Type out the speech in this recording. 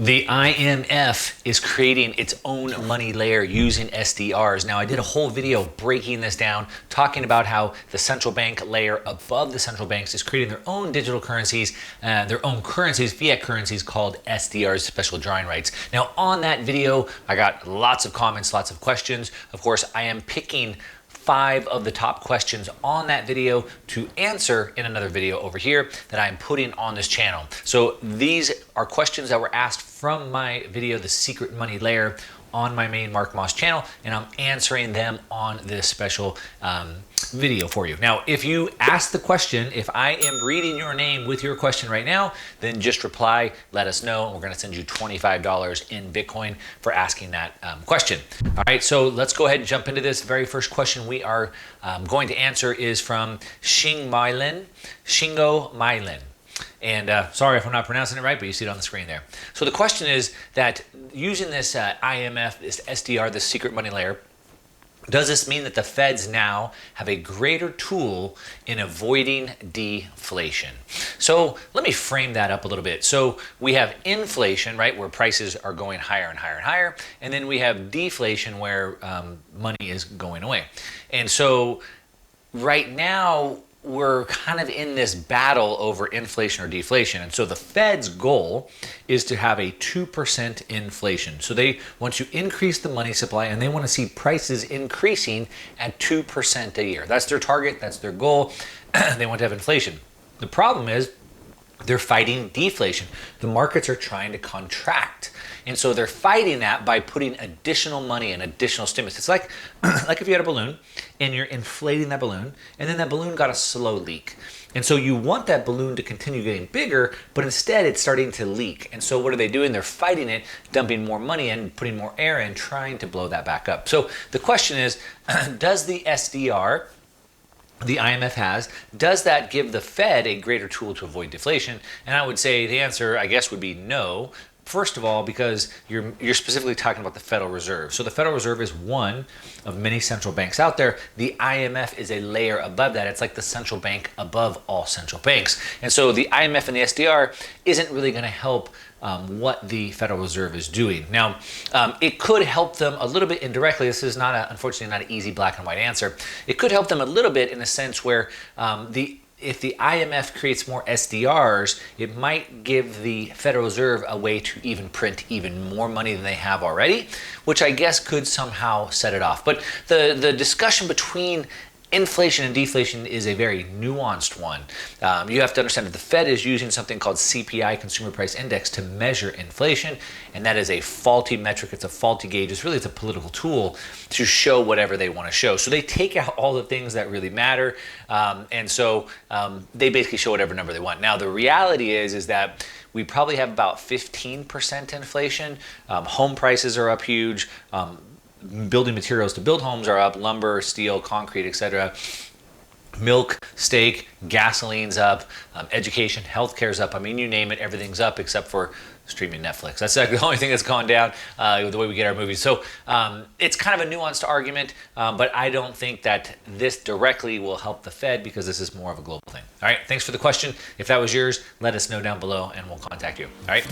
The IMF is creating its own money layer using SDRs. Now, I did a whole video breaking this down, talking about how the central bank layer above the central banks is creating their own digital currencies, their own currencies, fiat currencies called SDRs, special drawing rights. Now, on that video, I got lots of comments, lots of questions. Of course, I am picking 5 of the top questions on that video to answer in another video over here that I'm putting on this channel. So these are questions that were asked from my video, The Secret Money Layer, on my main Mark Moss channel, and I'm answering them on this special video for you. Now, if you ask the question, if I am reading your name with your question right now, then just reply, let us know, and we're gonna send you $25 in Bitcoin for asking that question. All right, so let's go ahead and jump into this. Very first question we are going to answer is from Shingomyelin. And sorry if I'm not pronouncing it right, but you see it on the screen there. So the question is that using this IMF, this SDR, this secret money layer, does this mean that the feds now have a greater tool in avoiding deflation? So let me frame that up a little bit. So we have inflation, right, where prices are going higher and higher and higher. And then we have deflation where money is going away. And so right now, we're kind of in this battle over inflation or deflation. And so the Fed's goal is to have a 2% inflation. So they want to increase the money supply and they want to see prices increasing at 2% a year. That's their target, that's their goal. They want to have inflation. The problem is they're fighting deflation. The markets are trying to contract. And so they're fighting that by putting additional money and additional stimulus. It's like if you had a balloon and you're inflating that balloon and then that balloon got a slow leak. And so you want that balloon to continue getting bigger, but instead it's starting to leak. And so what are they doing? They're fighting it, dumping more money in, putting more air in, trying to blow that back up. So the question is, does the SDR, the IMF has, does that give the Fed a greater tool to avoid deflation? And I would say the answer, I guess, would be no. First of all, because you're specifically talking about the Federal Reserve. So the Federal Reserve is one of many central banks out there. The IMF is a layer above that. It's like the central bank above all central banks. And so the IMF and the SDR isn't really going to help what the Federal Reserve is doing. Now, it could help them a little bit indirectly. This is unfortunately not an easy black and white answer. It could help them a little bit in a sense where if the IMF creates more SDRs, it might give the Federal Reserve a way to even print even more money than they have already, which I guess could somehow set it off. But the discussion between inflation and deflation is a very nuanced one. You have to understand that the Fed is using something called CPI, Consumer Price Index, to measure inflation, and that is a faulty metric. It's a faulty gauge. It's a political tool to show whatever they want to show. So they take out all the things that really matter, and so they basically show whatever number they want. Now, the reality is that we probably have about 15% inflation. Home prices are up huge. Building materials to build homes are up, lumber, steel, concrete, etc. Milk, steak, gasoline's up, education, healthcare's up. I mean, you name it, everything's up except for streaming Netflix. That's like the only thing that's gone down the way we get our movies. So it's kind of a nuanced argument, but I don't think that this directly will help the Fed because this is more of a global thing. All right, thanks for the question. If that was yours, let us know down below and we'll contact you. All right.